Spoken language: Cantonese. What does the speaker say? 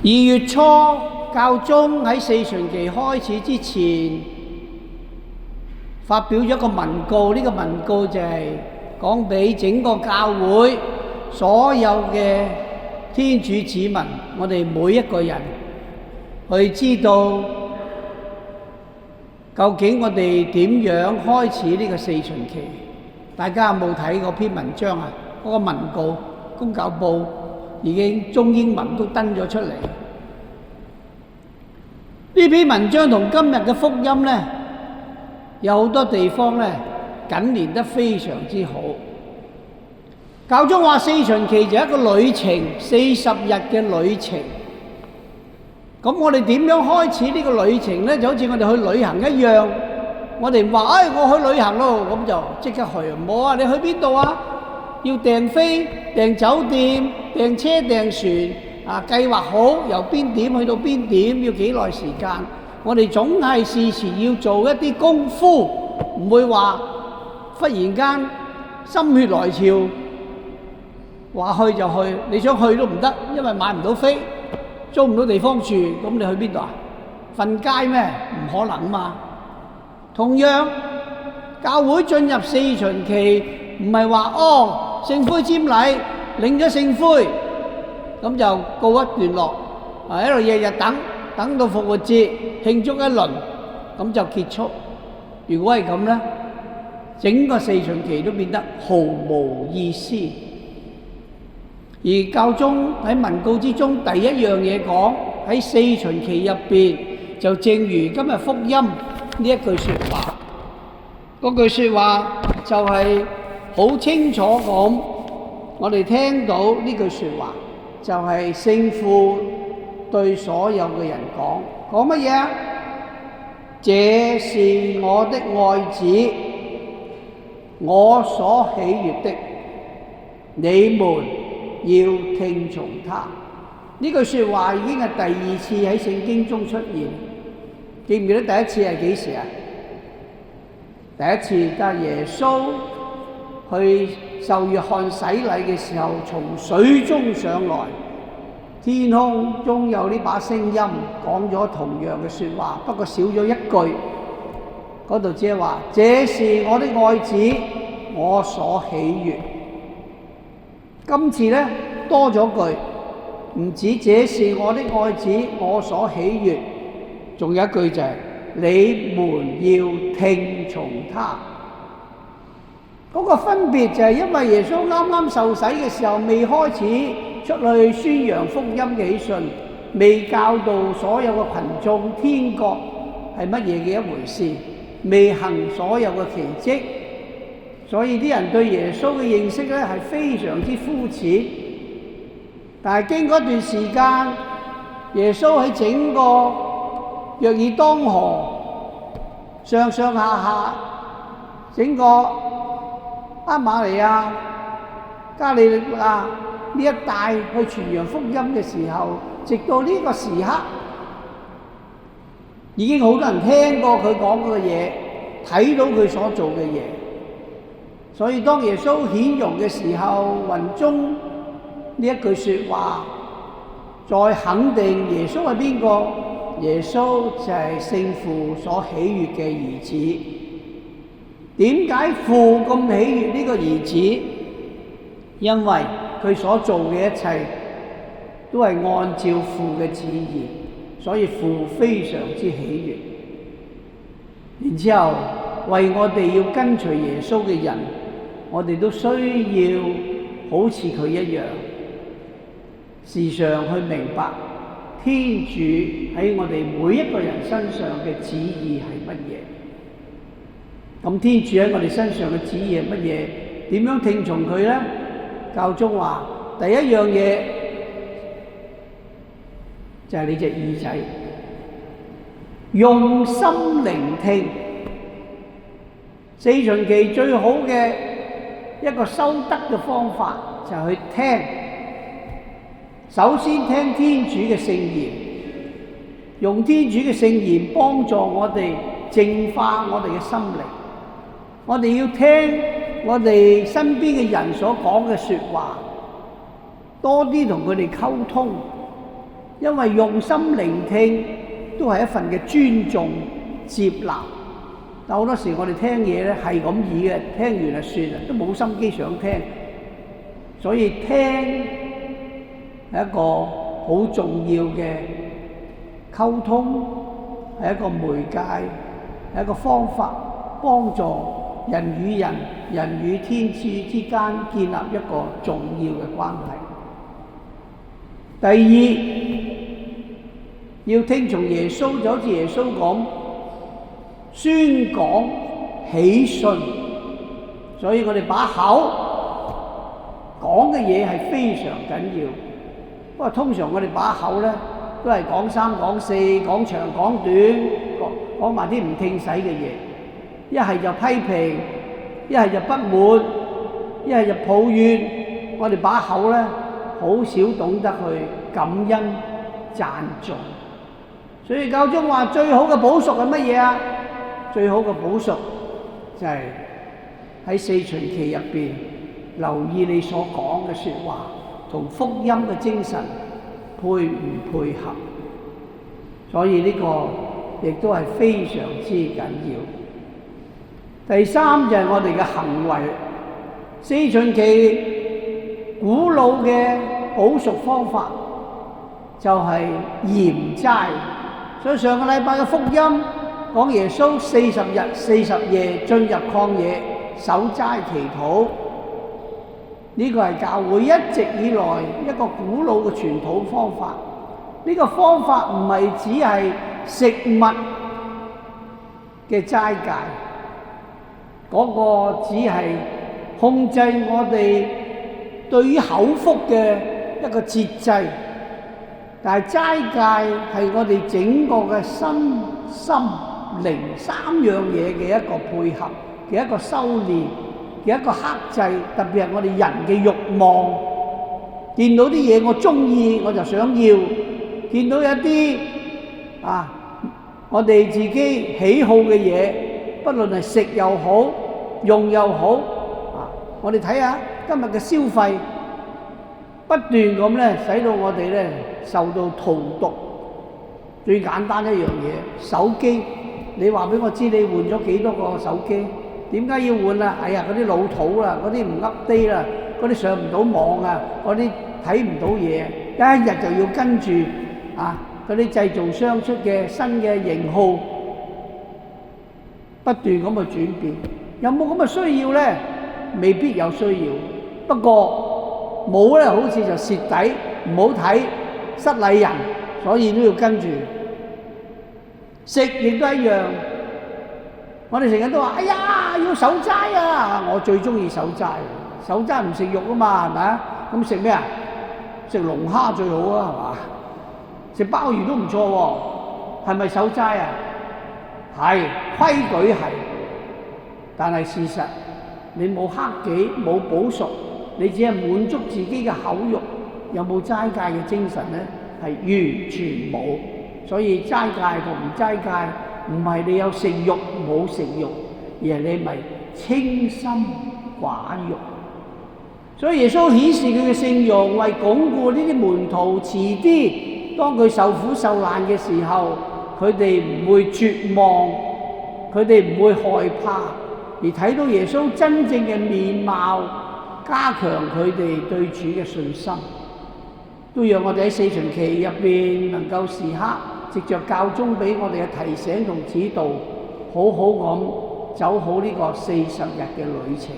2月初，教宗喺四旬期開始之前，發表咗一個文告。呢個文告就係講俾整個教會所有嘅天主子民，我哋每一個人去知道究竟我哋點樣開始呢個四旬期。大家有冇睇嗰篇文章啊？嗰個文告，公教報已經中英文都登咗出嚟。呢篇文章同今日嘅福音呢，有好多地方呢緊連得非常之好。教宗話四旬期就係一個旅程，40日嘅旅程。咁我哋點樣開始呢個旅程呢？就好似我哋去旅行一樣，我哋唔話我去旅行咯，咁就即刻去。唔好啊，你去邊度啊？要訂飛、訂酒店、訂車、訂船啊，計劃好由邊點去到邊點，要幾耐時間。我哋總係事前要做一啲功夫，唔會話忽然間心血來潮話去就去。你想去都唔得，因為買唔到飛，租唔到地方住，咁你去邊度啊？瞓街咩？唔可能嘛。同樣，教會進入四旬期，唔係話聖灰瞻禮領咗聖灰，咁就告一段落，喺度日日等到復活節慶祝一輪，咁就結束。如果係咁呢，整個四旬期都變得毫無意思。而教宗喺文告之中第一樣嘢講，喺四旬期入邊，就正如今日福音呢一句説話，嗰句説話就係好清楚咁，我哋聽到呢句説話，就係聖父對所有嘅人講乜嘢啊？這是我的愛子，我所喜悅的，你們要聽從他。呢句説話已經係第二次喺聖經中出現，記唔記得第一次係幾時啊？第一次就係耶穌去受約翰洗禮嘅時候，從水中上來，天空中有呢把聲音講咗同樣嘅説話，不過少咗一句，嗰度只係話：這是我的愛子，我所喜悅。今次呢，多咗句，唔止這是我的愛子，我所喜悅，仲有一句就係：你們要聽從他。嗰個分別就係因為耶穌啱啱受洗嘅時候，未開始出去宣揚福音嘅喜訊，未教導所有嘅群眾天國係乜嘢嘅一回事，未行所有嘅奇蹟，所以啲人對耶穌嘅認識咧係非常之膚淺。但係經過一段時間，耶穌喺整個約爾當河上上下下整個亞瑪尼亞、加利利亞呢一帶去傳揚福音嘅時候，直到呢個時刻，已經好多人聽過佢講嘅嘢，睇到佢所做嘅嘢。所以當耶穌顯容嘅時候，雲中呢一句説話，再肯定耶穌係邊個？耶穌就係聖父所喜悅嘅兒子。點解父咁喜悅呢個兒子？因為佢所做嘅一切都係按照父嘅旨意，所以父非常之喜悅。然之後為我哋要跟隨耶穌嘅人，我哋都需要好似佢一樣，時常去明白天主喺我哋每一個人身上嘅旨意係乜嘢。咁天主喺我哋身上嘅旨意係乜嘢？點樣聽從佢呢？教宗話：第一樣嘢就係你隻耳仔，用心聆聽。四旬期最好嘅一個修德嘅方法就係去聽。首先聽天主嘅聖言，用天主嘅聖言幫助我哋淨化我哋嘅心靈。我哋要聽我哋身邊嘅人所講嘅説話，多啲同佢哋溝通，因為用心聆聽都係一份嘅尊重接納。但好多時我哋聽嘢咧係咁意嘅，聽完就算啦，都冇心機想聽。所以聽係一個好重要嘅溝通，係一個媒介，係一個方法，幫助人與人、人與天主之間建立一個重要嘅關係。第二，要聽從耶穌，就好似耶穌講，宣講喜訊。所以我哋把口講嘅嘢係非常緊要。不過通常我哋把口咧都係講三講四，講長講短，講埋啲唔聽使嘅嘢。一係就批評，一係就不滿，一係就抱怨。我哋把口咧好少懂得去感恩讚頌。所以教宗話最好嘅補贖係乜嘢啊？最好嘅補贖就係喺四旬期入邊留意你所講嘅説話同福音嘅精神配唔配合。所以呢個亦都係非常之緊要。第三就係我哋嘅行為。四旬期古老嘅補贖方法就係嚴齋。所以上個禮拜嘅福音講耶穌40日40夜進入曠野守齋祈禱，呢個係教會一直以來一個古老嘅傳統方法。呢個方法唔係只係食物嘅齋戒，嗰個只係控制我哋對於口腹嘅一個節制。但係齋戒係我哋整個嘅身心靈三樣嘢嘅一個配合嘅一個修練嘅一個克制。特別係我哋人嘅慾望，見到啲嘢我中意我就想要，見到一啲我哋自己喜好嘅嘢，不論係食又好用又好，我哋睇下今日嘅消費不斷咁咧，使到我哋咧受到荼毒。最簡單一樣嘢，手機，你話俾我知你換咗幾多個手機？點解要換啊？哎呀，嗰啲老土啦，嗰啲唔 update 啦，嗰啲上唔到網啊，嗰啲睇唔到嘢，一日就要跟住嗰啲製造商出嘅新嘅型號，不斷咁去轉變。有冇咁嘅需要咧？未必有需要。不過冇咧，好似就蝕底，唔好睇，失禮人，所以都要跟住。食亦都一樣，我哋成日都話：哎呀，要守齋啊！我最中意守齋，守齋唔食肉啊嘛，係咪啊？咁食咩啊？食龍蝦最好啊，係嘛？食鮑魚都唔錯喎，係咪守齋啊？係，規矩係，但係事實你冇克己，冇補贖，你只係滿足自己嘅口欲，有冇齋戒嘅精神咧？係完全冇。所以齋戒同唔齋戒唔係你有食慾冇食慾，而係你咪清心寡慾。所以耶穌顯示佢嘅聖容，為鞏固呢啲門徒，遲啲當佢受苦受難嘅時候，佢哋唔會絕望，佢哋唔會害怕，而睇到耶穌真正嘅面貌，加強佢哋對主嘅信心，都讓我哋喺四旬期入邊能夠時刻藉着教宗俾我哋嘅提醒同指導，好好咁走好呢個40日嘅旅程。